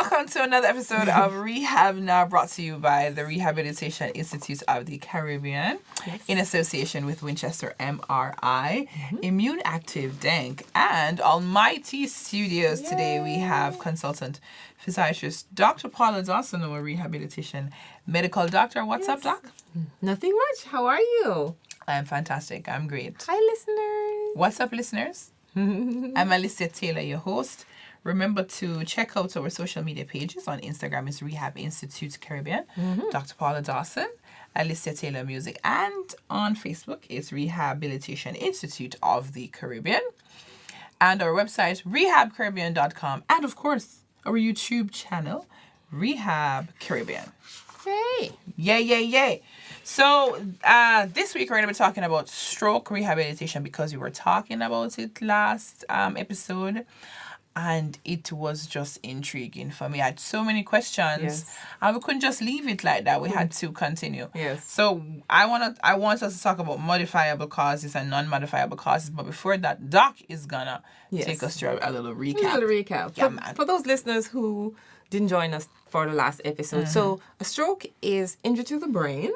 welcome to another episode of Rehab Now, brought to you by the Rehabilitation Institute of the Caribbean, in association with Winchester MRI, Immune Active DENC, and Almighty Studios. Yay. Today we have consultant physiatrist Dr. Paula Dawson, our rehabilitation medical doctor. What's up, Doc? Nothing much. How are you? I'm fantastic. I'm great. Hi, listeners. What's up, listeners? I'm Alicia Taylor, your host. Remember to check out our social media pages. On Instagram is Rehab Institute Caribbean, Dr. Paula Dawson, Alicia Taylor Music, and on Facebook is Rehabilitation Institute of the Caribbean. And our website, rehabcaribbean.com. And of course, our YouTube channel, Rehab Caribbean. Hey. Yay, yay, yay. So this week we're going to be talking about stroke rehabilitation because we were talking about it last episode. And it was just intriguing for me. I had so many questions, and we couldn't just leave it like that. We had to continue. Yes. So I want us to talk about modifiable causes and non-modifiable causes. But before that, Doc is gonna take us through a little recap. Yeah, for those listeners who didn't join us for the last episode, so a stroke is injury to the brain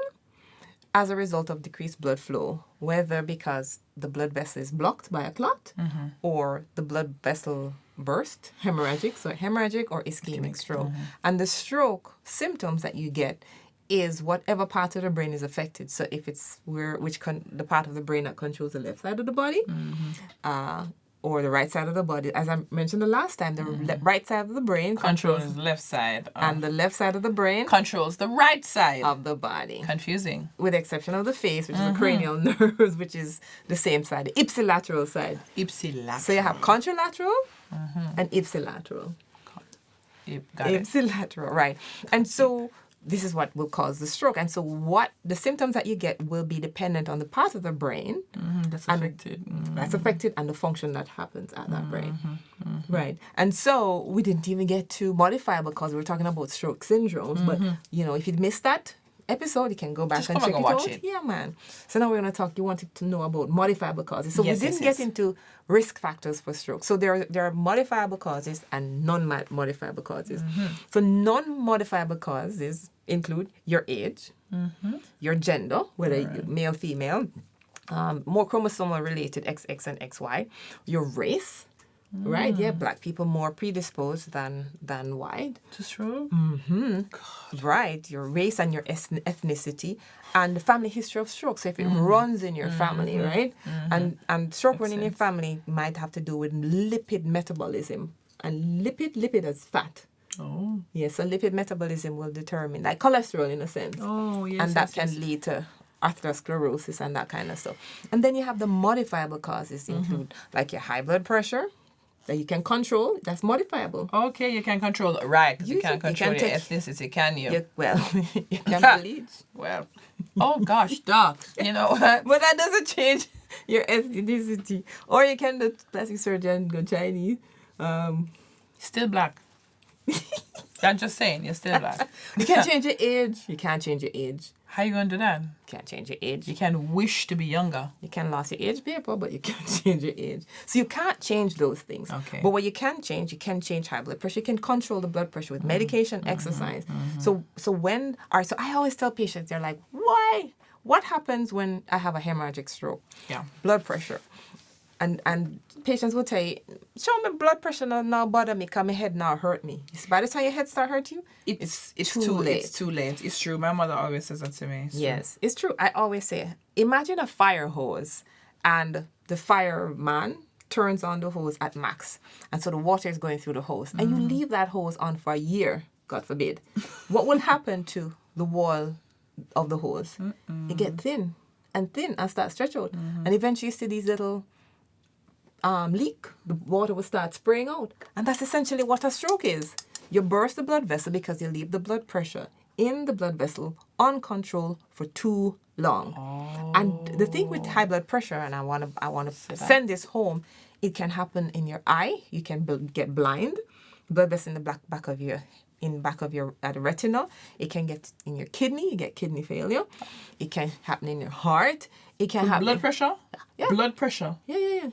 as a result of decreased blood flow, whether because the blood vessel is blocked by a clot or the blood vessel burst, hemorrhagic or ischemic stroke. And the stroke symptoms that you get is whatever part of the brain is affected. So if it's the part of the brain that controls the left side of the body, or the right side of the body. As I mentioned the last time, the right side of the brain controls the left side. And the left side of the brain controls the right side of the body. Confusing. With the exception of the face, which is the cranial nerves, which is the same side, the ipsilateral side. Ipsilateral. So you have contralateral and ipsilateral. Ipsilateral, right. And so this is what will cause the stroke. And so what the symptoms that you get will be dependent on the part of the brain that's affected. That's affected and the function that happens at that brain. Right. And so we didn't even get to modifiable because we were talking about stroke syndromes. But, if you missed that episode, you can go back and check it out. Yeah, man. So now we're going to talk, you wanted to know about modifiable causes. So we didn't get into risk factors for stroke. So there are modifiable causes and non-modifiable causes. So non-modifiable causes include your age, your gender, whether you're male, female, more chromosomal related XX and XY, your race, right? Yeah, black people more predisposed than white. To stroke? Right, your race and your ethnicity and the family history of stroke. So if it runs in your family, right? And stroke running in your family might have to do with lipid metabolism. And lipid as fat. Oh. Yeah, so lipid metabolism will determine, like cholesterol in a sense. Oh, yes. And that can lead to atherosclerosis and that kind of stuff. And then you have the modifiable causes include like your high blood pressure that you can control. That's modifiable. Okay, you can control it, right? Because you can't control your ethnicity, can you? You can bleed. Well, oh gosh, Doc, you know what? But that doesn't change your ethnicity. Or you can do plastic surgery and go Chinese. Still black. I'm just saying, you're still black. You can't change your age. You can't change your age. How you going to do that? Can't change your age. You can wish to be younger. You can lose your age paper, but you can't change your age. So you can't change those things. Okay. But what you can change high blood pressure. You can control the blood pressure with medication, exercise. So I always tell patients, they're like, why? What happens when I have a hemorrhagic stroke? Yeah. Blood pressure. And patients will tell you, show me blood pressure now bother me because my head now hurt me. By the time your head start hurt you, it's too late. It's too late. It's true. My mother always says that to me. It's true. I always say, imagine a fire hose and the fireman turns on the hose at max. And so the water is going through the hose. And you leave that hose on for a year, God forbid. What will happen to the wall of the hose? It get thin and start stretch out. And eventually you see these little leak, the water will start spraying out. And that's essentially what a stroke is. You burst the blood vessel because you leave the blood pressure in the blood vessel uncontrolled for too long. Oh. And the thing with high blood pressure, and I want to send this home, it can happen in your eye. You can get blind. Blood vessel in the back of your retina. It can get in your kidney. You get kidney failure. It can happen in your heart. It can happen. Blood pressure? Yeah. Blood pressure? Yeah.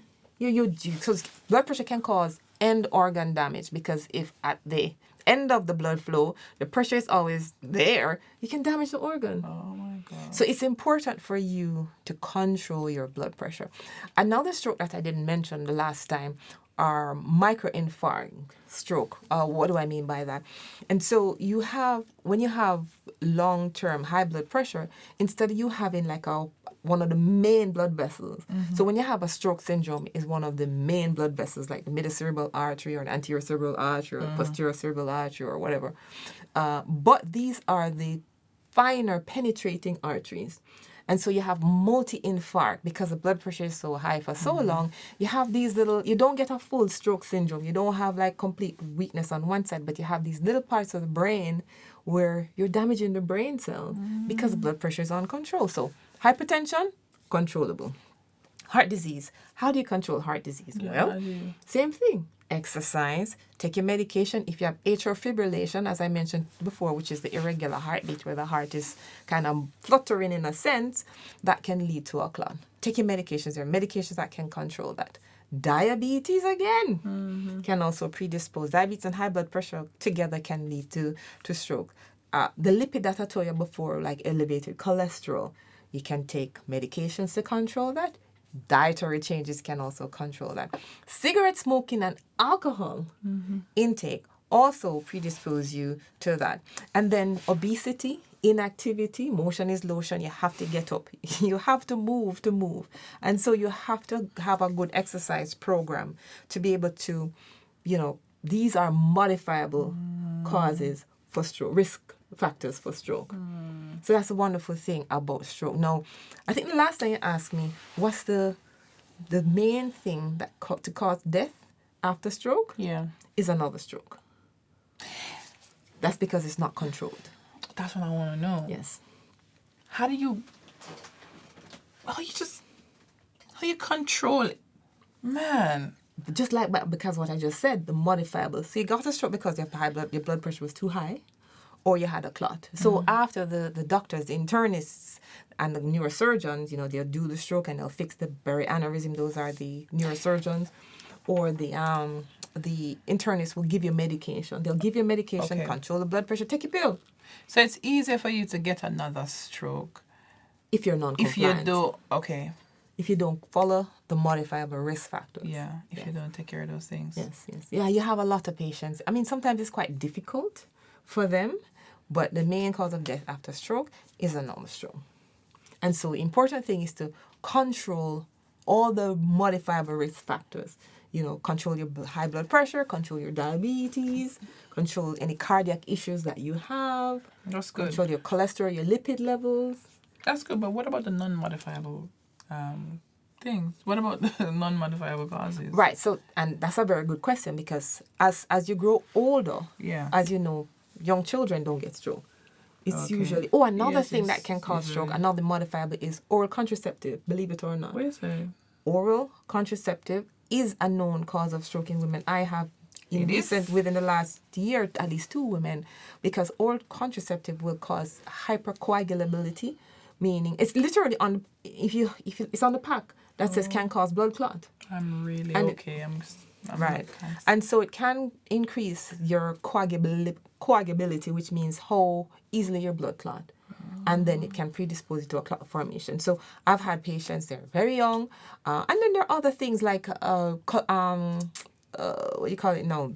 So blood pressure can cause end organ damage because if at the end of the blood flow, the pressure is always there, you can damage the organ. Oh my God. So it's important for you to control your blood pressure. Another stroke that I didn't mention the last time are microinfarct stroke. What do I mean by that? And so when you have long-term high blood pressure, instead of you having like one of the main blood vessels. So when you have a stroke syndrome, is one of the main blood vessels, like the metacerebral artery or an anterior cerebral artery or posterior cerebral artery or whatever. But these are the finer penetrating arteries. And so you have multi-infarct because the blood pressure is so high for so long. You have these you don't get a full stroke syndrome. You don't have like complete weakness on one side, but you have these little parts of the brain where you're damaging the brain cells because the blood pressure is uncontrolled. So hypertension, controllable. Heart disease. How do you control heart disease? Well, same thing. Exercise, take your medication. If you have atrial fibrillation, as I mentioned before, which is the irregular heartbeat where the heart is kind of fluttering in a sense, that can lead to a clot. Take your medications. There are medications that can control that. Diabetes, again, can also predispose. Diabetes and high blood pressure together can lead to stroke. The lipid that I told you before, like elevated cholesterol, you can take medications to control that. Dietary changes can also control that. Cigarette smoking and alcohol intake also predispose you to that. And then obesity, inactivity, motion is lotion. You have to get up. You have to move. And so you have to have a good exercise program to be able to, these are modifiable causes for stroke, risk factors for stroke. So that's a wonderful thing about stroke. Now, I think the last time you asked me, what's the main thing that to cause death after stroke? Yeah. Is another stroke. That's because it's not controlled. That's what I want to know. Yes. How you control it? Man. Just like because what I just said, the modifiable. So you got a stroke because your blood pressure was too high, or you had a clot. So after the doctors, the internists, and the neurosurgeons, they'll do the stroke and they'll fix the aneurysm. Those are the neurosurgeons, or the internist will give you medication. They'll give you medication, control the blood pressure, take your pill. So it's easier for you to get another stroke if you're non-compliant. If you don't follow the modifiable risk factors. Yeah, if you don't take care of those things. Yes. Yeah, you have a lot of patients. I mean, sometimes it's quite difficult for them, but the main cause of death after stroke is a normal stroke. And so the important thing is to control all the modifiable risk factors. Control your high blood pressure, control your diabetes, control any cardiac issues that you have. That's good. Control your cholesterol, your lipid levels. That's good, but what about the non-modifiable things? What about the non-modifiable causes? Right, so, and that's a very good question because as you grow older, as you know, young children don't get stroke. It's usually... Oh, another thing that can cause stroke, another modifiable is oral contraceptive, believe it or not. What is it? Oral contraceptive is a known cause of stroke in women. I have within the last year, at least 2 women, because oral contraceptive will cause hypercoagulability, meaning it's literally if it's on the pack that says can cause blood clot. I'm really okay. I'm right. And so it can increase your coagulability, which means how easily your blood clot. And then it can predispose you to a clot formation. So I've had patients, they're very young. And then there are other things like, what do you call it now?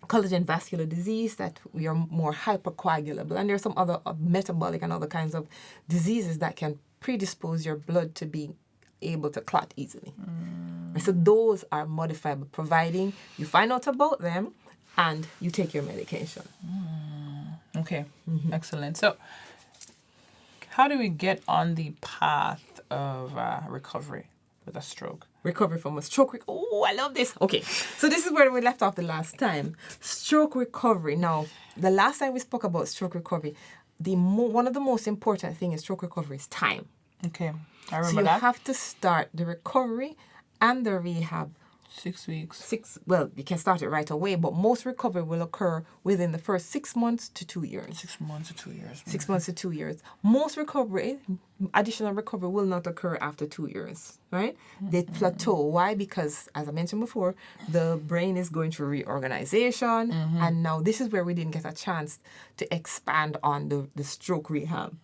Collagen vascular disease, that we are more hypercoagulable. And there's some other metabolic and other kinds of diseases that can predispose your blood to be able to clot easily. So those are modifiable, providing you find out about them and you take your medication. Okay, excellent. So how do we get on the path of recovery with a stroke? Recovery from a stroke. Oh, I love this. Okay, so this is where we left off the last time. Stroke recovery. Now, the last time we spoke about stroke recovery, one of the most important things in stroke recovery is time. Okay, I remember that. So you that. have to start the recovery and the rehab 6 weeks. You can start it right away, but most recovery will occur within the first 6 months to 2 years. 6 months to 2 years. 6 months to 2 years. Most additional recovery will not occur after 2 years, right? They plateau. Why? Because, as I mentioned before, the brain is going through reorganization, and now this is where we didn't get a chance to expand on the stroke rehab.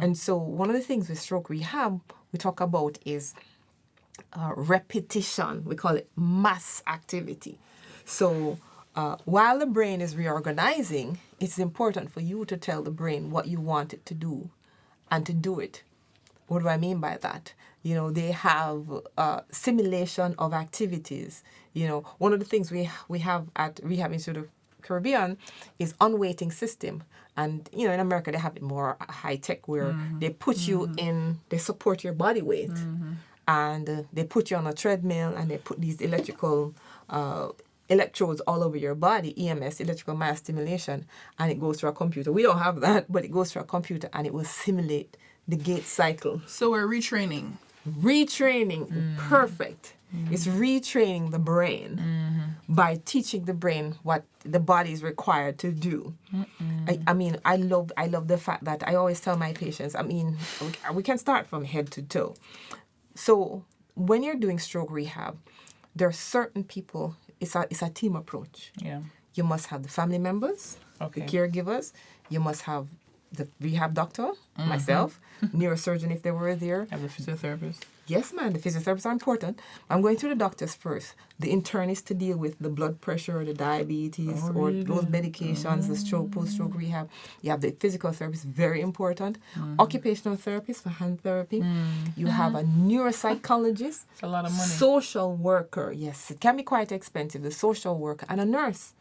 And so one of the things with stroke rehab we talk about is repetition. We call it mass activity. So while the brain is reorganizing, it's important for you to tell the brain what you want it to do and to do it. What do I mean by that? They have simulation of activities. One of the things we have at Rehab Institute of Caribbean is unweighting system. And, in America, they have it more high tech where they put you in, they support your body weight. And they put you on a treadmill and they put these electrical electrodes all over your body, EMS, electrical mass stimulation, and it goes through a computer. We don't have that, but it goes through a computer and it will simulate the gait cycle. So we're retraining. Perfect. It's retraining the brain by teaching the brain what the body is required to do. I love the fact that I always tell my patients, we can start from head to toe. So when you're doing stroke rehab, there are certain people, it's a team approach. Yeah. You must have the family members, the caregivers. You must have the rehab doctor, myself, neurosurgeon if they were there. Have the physiotherapist. Yes, man, the physiotherapists are important. I'm going through the doctors first. The internist to deal with the blood pressure, the diabetes, or those medications, the stroke, post-stroke rehab. You have the physical therapist, very important. Occupational therapist for hand therapy. You have a neuropsychologist. It's a lot of money. Social worker, yes, it can be quite expensive. The social worker and a nurse.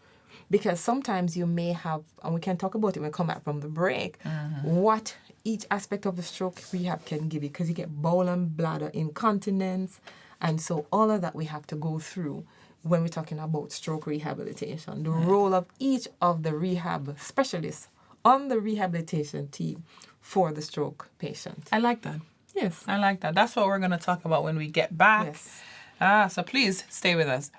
Because sometimes you may have, and we can talk about it when we come back from the break, what each aspect of the stroke rehab can give you, because you get bowel and bladder incontinence. And so all of that we have to go through when we're talking about stroke rehabilitation. The role of each of the rehab specialists on the rehabilitation team for the stroke patient. I like that. Yes. I like that. That's what we're going to talk about when we get back. Yes. So please stay with us.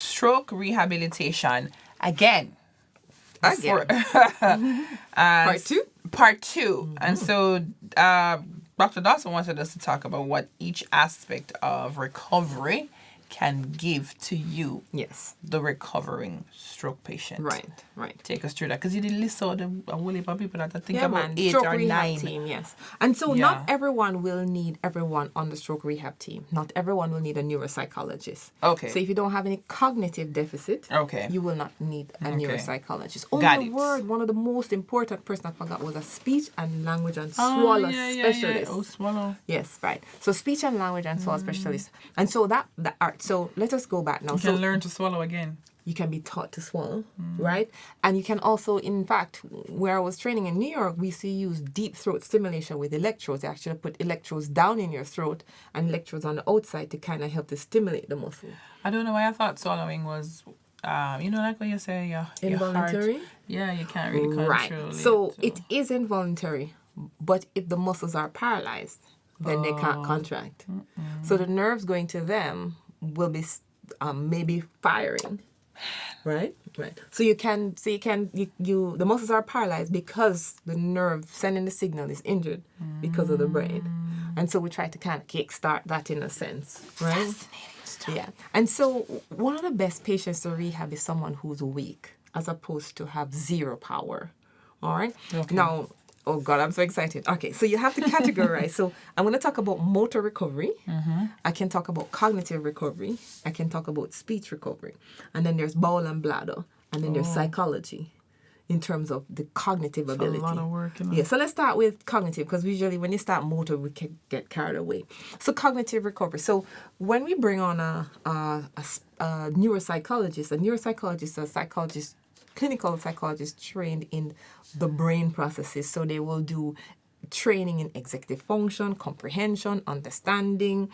Stroke rehabilitation again. Part two. And so Dr. Dawson wanted us to talk about what each aspect of recovery can give to you, Yes. the recovering stroke patient. Right. Take us through that, because you did list out a whole heap of people that I think Yeah, about man. 8 Stroke or rehab 9. team, yes. And so not everyone will need everyone on the stroke rehab team. Not everyone will need a neuropsychologist. Okay. So if you don't have any cognitive deficit, Okay. you will not need a neuropsychologist. Oh, Got my it. word, one of the most important person I forgot was a speech and language and swallow specialist. Oh, swallow. Yes, right. So speech and language and swallow specialist. And so that art. So let us go back now. You can learn to swallow again. You can be taught to swallow, right? And you can also, in fact, where I was training in New York, we used to use deep throat stimulation with electrodes. They actually put electrodes down in your throat and electrodes on the outside to kind of help to stimulate the muscle. I don't know why I thought swallowing was, like when you say your Involuntary? heart. Yeah, you can't really control Right. it. So it is involuntary, but if the muscles are paralyzed, then they can't contract. So the nerves going to them will be maybe firing. Right. So the muscles are paralyzed because the nerve sending the signal is injured because of the brain. And so we try to kind of kickstart that in a sense, right? Fascinating stuff. Yeah. And so one of the best patients to rehab is someone who's weak as opposed to have zero power. All right. Okay. Now, Oh God, I'm so excited. Okay, so you have to categorize. So I'm going to talk about motor recovery. I can talk about cognitive recovery. I can talk about speech recovery. And then there's bowel and bladder. And then there's psychology in terms of the cognitive ability. A lot of work. Yeah, so let's start with cognitive, because usually when you start motor, we can get carried away. So cognitive recovery. So when we bring on a neuropsychologist, is a psychologist, clinical psychologist trained in the brain processes. So they will do training in executive function, comprehension, understanding,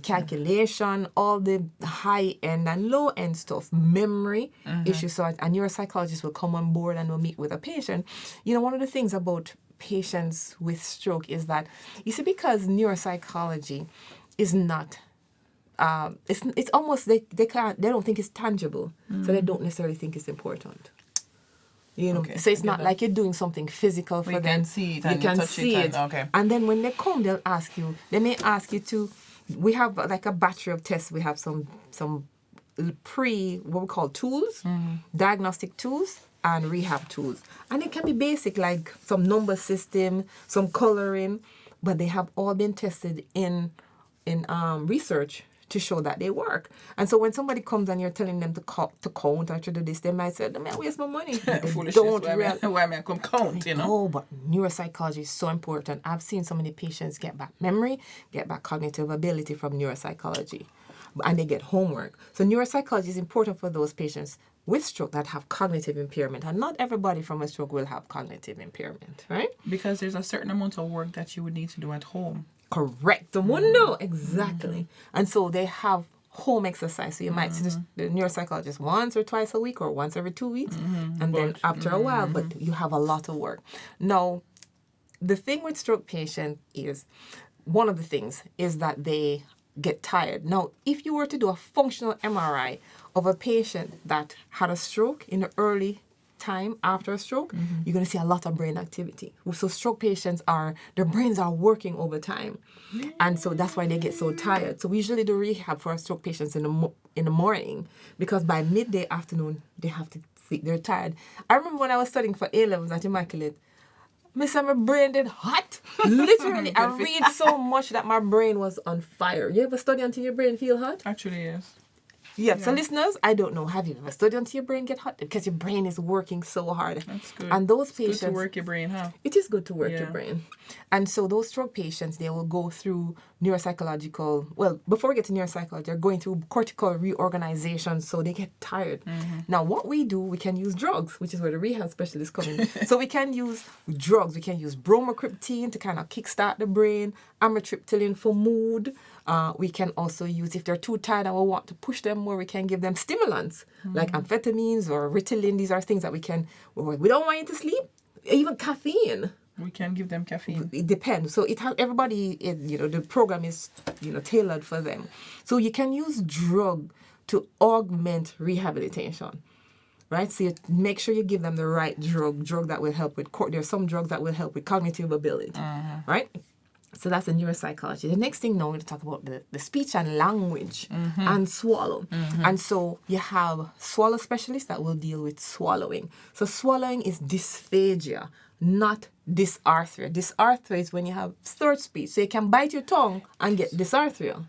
calculation, all the high end and low end stuff, memory issues. So a neuropsychologist will come on board and will meet with a patient. You know, one of the things about patients with stroke is that, you see, because neuropsychology is not it's almost they don't think it's tangible, so they don't necessarily think it's important. You know, so it's not like you're doing something physical for them. You can see it and you can touch see it. it. Okay. And then when they come, they may ask you to. We have like a battery of tests. We have some what we call tools, diagnostic tools, and rehab tools. And it can be basic, like some number system, some coloring, but they have all been tested in research to show that they work. And so when somebody comes and you're telling them to count or to do this, they might say, "Man, waste my money." Why am I come count, you know? Oh, but neuropsychology is so important. I've seen so many patients get back memory, get back cognitive ability from neuropsychology, and they get homework. So neuropsychology is important for those patients with stroke that have cognitive impairment. And not everybody from a stroke will have cognitive impairment, right? Because there's a certain amount of work that you would need to do at home. Correct. The one, no, exactly. And so they have home exercise. So you might see the neuropsychologist once or twice a week or once every 2 weeks. And then after a while, but you have a lot of work. Now, the thing with stroke patients is, one of the things is that they get tired. Now, if you were to do a functional MRI of a patient that had a stroke in the early time after a stroke, you're going to see a lot of brain activity. So stroke patients their brains are working over time. And so that's why they get so tired. So we usually do rehab for our stroke patients in the morning, because by midday afternoon, they're tired. I remember when I was studying for A-levels at Immaculate, my brain did hot. Literally, I read so much that my brain was on fire. You ever study until your brain feel hot? Actually, yes. Yeah. So listeners, I don't know, have you ever studied until your brain get hot? Because your brain is working so hard. That's good. And those patients... Good to work your brain, huh? It is good to work your brain. And so those stroke patients, they will go through neuropsychological... Well, before we get to neuropsychology, they're going through cortical reorganization, so they get tired. Now, what we do, we can use drugs, which is where the rehab specialists come in. So we can use drugs. We can use bromocriptine to kind of kickstart the brain, amitriptyline for mood. We can also use, if they're too tired and we want to push them more, we can give them stimulants like amphetamines or Ritalin. These are things that we don't want you to sleep. Even caffeine. We can give them caffeine. It depends. So the program is, tailored for them. So you can use drug to augment rehabilitation. Right? So you make sure you give them the right drug that will help with, there's some drugs that will help with cognitive ability. Right? So that's the neuropsychology. The next thing now, we're going to talk about the speech and language and swallow. And so you have swallow specialists that will deal with swallowing. So swallowing is dysphagia, not dysarthria. Dysarthria is when you have slurred speech. So you can bite your tongue and get dysarthria.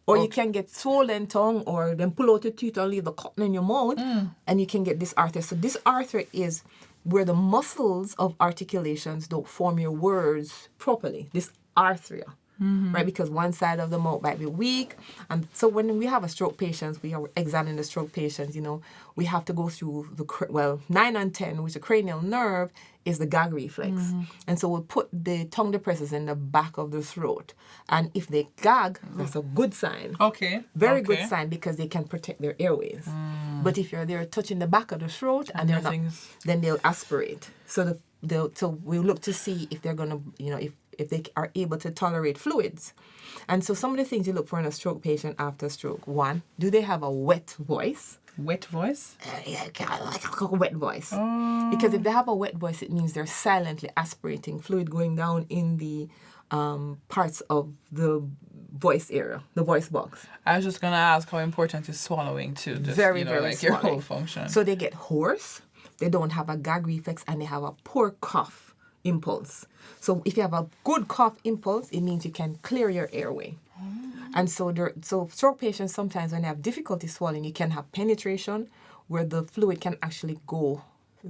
Or you can get swollen tongue, or then pull out your teeth and leave the cotton in your mouth, and you can get dysarthria. So dysarthria is where the muscles of articulations don't form your words properly. Dysarthria, right? Because one side of the mouth might be weak. And so when we have a stroke patient, we are examining the stroke patients, we have to go through 9 and 10, which is the cranial nerve, is the gag reflex. And so we'll put the tongue depressors in the back of the throat. And if they gag, that's a good sign. Okay. Very good sign, because they can protect their airways. But if you're there touching the back of the throat and they're not, then they'll aspirate. So we'll look to see if they're going to, if they are able to tolerate fluids. And so some of the things you look for in a stroke patient after stroke: 1, do they have a wet voice? Wet voice? Like a wet voice. Because if they have a wet voice, it means they're silently aspirating fluid going down in the parts of the voice area, the voice box. I was just going to ask how important is swallowing to this, very your whole function. So they get hoarse, they don't have a gag reflex, and they have a poor cough impulse. So if you have a good cough impulse, it means you can clear your airway. And so stroke patients, sometimes when they have difficulty swallowing, you can have penetration where the fluid can actually go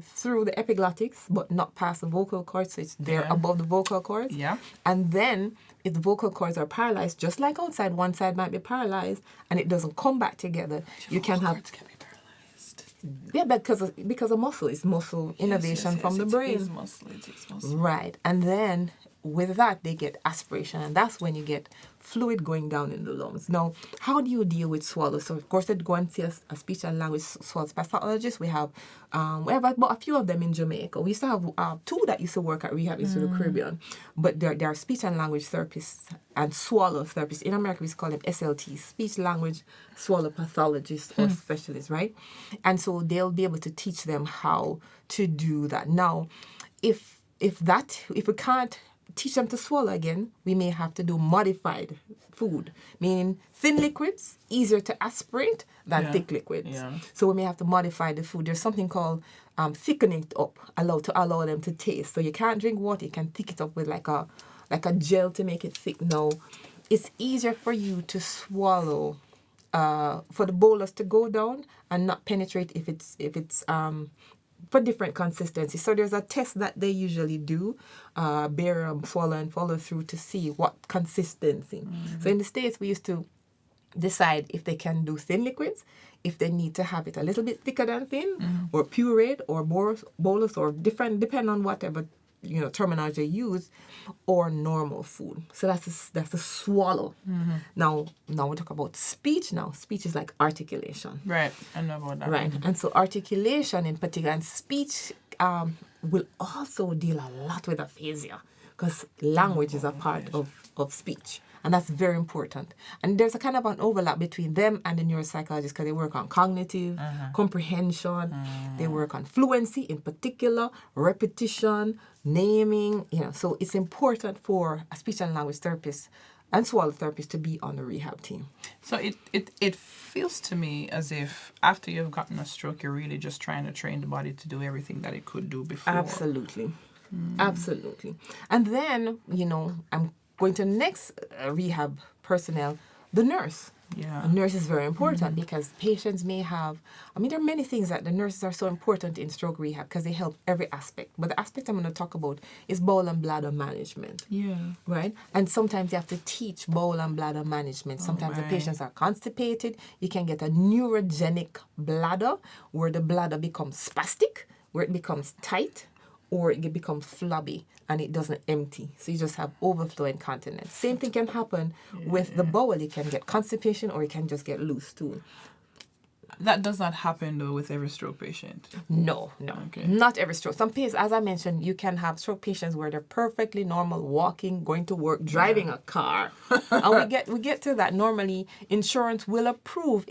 through the epiglottics but not past the vocal cords, so it's there above the vocal cords. Yeah. And then if the vocal cords are paralyzed, just like outside, one side might be paralyzed and it doesn't come back together, you can have... Can be paralyzed. Yeah, because of muscle. It's muscle innervation from the brain. It is muscle. It is muscle. Right. And then with that, they get aspiration. And that's when you get fluid going down in the lungs. Now, how do you deal with swallow? So, of course, they'd go and see a speech and language swallow pathologist. We have about a few of them in Jamaica. We used to have two that used to work at Rehab Institute of Caribbean. But there are speech and language therapists and swallow therapists. In America, we call them SLTs, speech language swallow pathologists or specialists, right? And so they'll be able to teach them how to do that. Now, if we can't teach them to swallow again, we may have to do modified food, meaning thin liquids, easier to aspirate than thick liquids. Yeah. So we may have to modify the food. There's something called thickening it up, to allow them to taste. So you can't drink water, you can thicken it up with like a gel to make it thick. Now, it's easier for you to swallow, for the bolus to go down and not penetrate if it's for different consistencies. So there's a test that they usually do, bear, swallow, and follow through to see what consistency. So in the States, we used to decide if they can do thin liquids, if they need to have it a little bit thicker than thin, or pureed, or bolus, or different, depending on whatever terminology you use, or normal food. So that's a swallow. Now we talk about speech. Now speech is like articulation. Right, I know about that. Right, and so articulation in particular, and speech will also deal a lot with aphasia, because language is a part of speech. And that's very important. And there's a kind of an overlap between them and the neuropsychologists, because they work on cognitive, comprehension, they work on fluency in particular, repetition, naming, So it's important for a speech and language therapist and swallow therapist to be on the rehab team. So it feels to me as if after you've gotten a stroke, you're really just trying to train the body to do everything that it could do before. Absolutely. Absolutely. And then, I'm going to the next rehab personnel, the nurse. Yeah. A nurse is very important because patients may have, there are many things that the nurses are so important in stroke rehab because they help every aspect. But the aspect I'm going to talk about is bowel and bladder management. Yeah. Right? And sometimes you have to teach bowel and bladder management. Sometimes the patients are constipated. You can get a neurogenic bladder where the bladder becomes spastic, where it becomes tight, or it becomes flabby and it doesn't empty. So you just have overflow incontinence. Same thing can happen with the bowel. You can get constipation or you can just get loose stool. That does not happen though with every stroke patient. No. Okay. Not every stroke. Some patients, as I mentioned, you can have stroke patients where they're perfectly normal, walking, going to work, driving a car. And we get to that. Normally, insurance will approve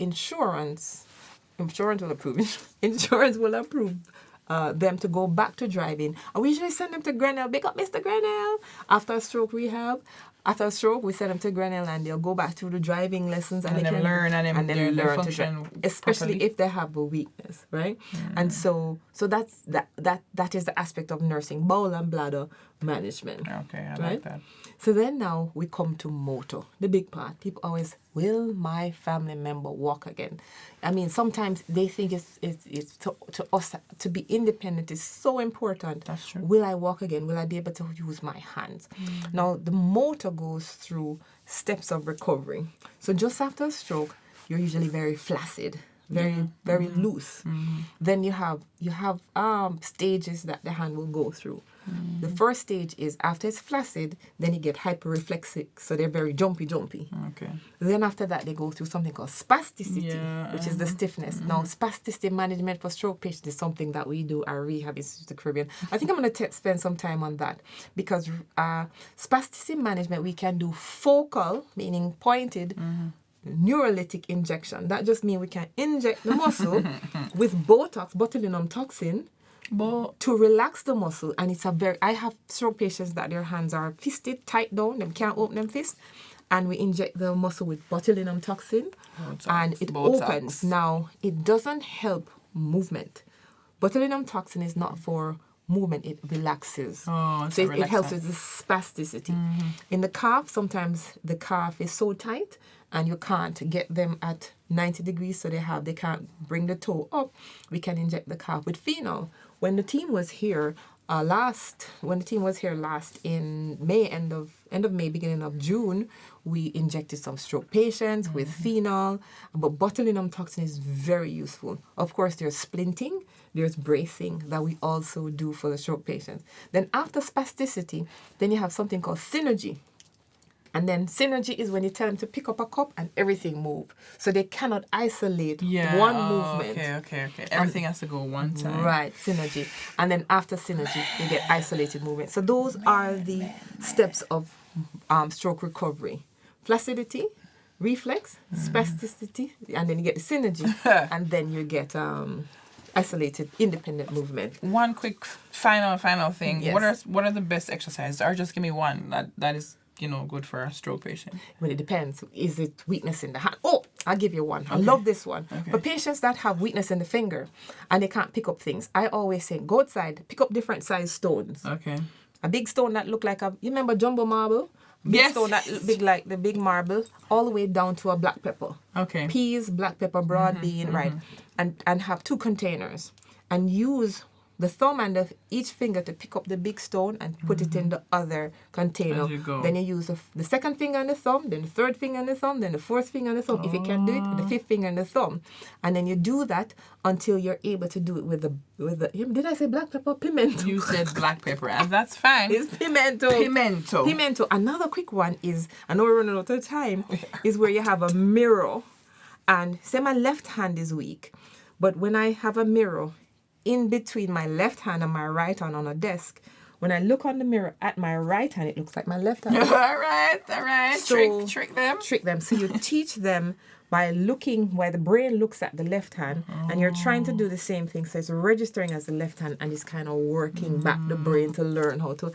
them to go back to driving. And we usually send them to Grenell. Big up Mr. Grenell. After a stroke rehab, after a stroke, we send them to Grenell and they'll go back to the driving lessons and they can learn to drive, especially properly. if they have a weakness, right? And so that's that is the aspect of nursing, bowel and bladder management. Okay, I right? like that. So then now we come to motor, the big part. People always, will my family member walk again? Sometimes they think it's to us to be independent is so important. That's true. Will I walk again? Will I be able to use my hands? Now, the motor goes through steps of recovery. So just after a stroke, you're usually very flaccid, very loose. Then you have stages that the hand will go through. The first stage is after it's flaccid, then you get hyperreflexic, so they're very jumpy. Okay. Then after that, they go through something called spasticity, which is the stiffness. Now, spasticity management for stroke patients is something that we do at Rehab Institute of the Caribbean. I think I'm going to spend some time on that because spasticity management, we can do focal, meaning pointed, neurolytic injection. That just means we can inject the muscle with Botox, botulinum toxin, to relax the muscle. And I have stroke patients that their hands are fisted, tight down, they can't open them fists. And we inject the muscle with botulinum toxin and it opens. Now, it doesn't help movement. Botulinum toxin is not for movement, it relaxes. Oh, So it helps with the spasticity. In the calf, sometimes the calf is so tight and you can't get them at 90 degrees, so they can't bring the toe up. We can inject the calf with phenol. When the team was here last in May, end of May, beginning of June, we injected some stroke patients with phenol. But botulinum toxin is very useful. Of course, there's splinting, there's bracing that we also do for the stroke patients. Then after spasticity, then you have something called synergy. And then synergy is when you tell them to pick up a cup and everything move. So they cannot isolate one movement. Okay. Everything has to go one time. Right, synergy. And then after synergy, you get isolated movement. So those are the steps of stroke recovery. Flaccidity, reflex, spasticity, and then you get the synergy. And then you get isolated, independent movement. One quick final thing. Yes. What are the best exercises? Or just give me one that is good for a stroke patient. Well, it depends. Is it weakness in the hand? Oh, I'll give you one. Okay. I love this one. Okay. For patients that have weakness in the finger and they can't pick up things, I always say, go outside, pick up different size stones. Okay. A big stone that look like you remember jumbo marble? Big stone that big like the big marble, all the way down to a black pepper. Okay. Peas, black pepper, broad bean, right? And have 2 containers. And use the thumb and each finger to pick up the big stone and put it in the other container. As you go. Then you use the second finger and the thumb, then the third finger and the thumb, then the fourth finger and the thumb. If you can do it, the fifth finger and the thumb. And then you do that until you're able to do it with the did I say black pepper? Pimento. You said black pepper, and that's fine. It's pimento. Pimento. Another quick one is, I know we're running out of time, is where you have a mirror. And say my left hand is weak, but when I have a mirror in between my left hand and my right hand on a desk, when I look on the mirror at my right hand, it looks like my left hand. All right. So, trick them. So you teach them by looking, while the brain looks at the left hand, and you're trying to do the same thing. So it's registering as the left hand, and it's kind of working back the brain to learn how to.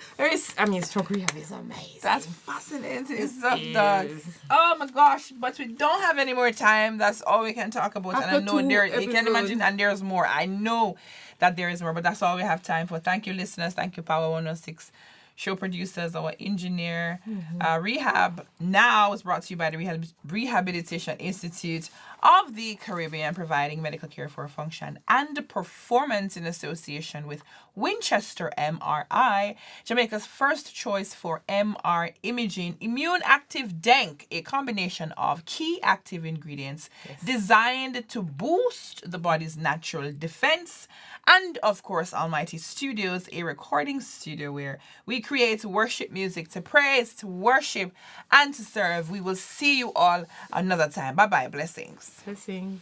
Stroke rehab is amazing. That's fascinating stuff, dog. Oh my gosh, but we don't have any more time. That's all we can talk about. After and I know you can episodes. imagine, and there's more. I know that there is more, but that's all we have time for. Thank you, listeners. Thank you, Power 106. Show producers, our engineer. Rehab Now is brought to you by the Rehabilitation Institute of the Caribbean, providing medical care for function and performance in association with Winchester MRI, Jamaica's first choice for MR imaging. Immune Active Denk, a combination of key active ingredients designed to boost the body's natural defense. And of course, Almighty Studios, a recording studio where we create worship music to praise, to worship, and to serve. We will see you all another time. Bye-bye. Blessings. Blessings.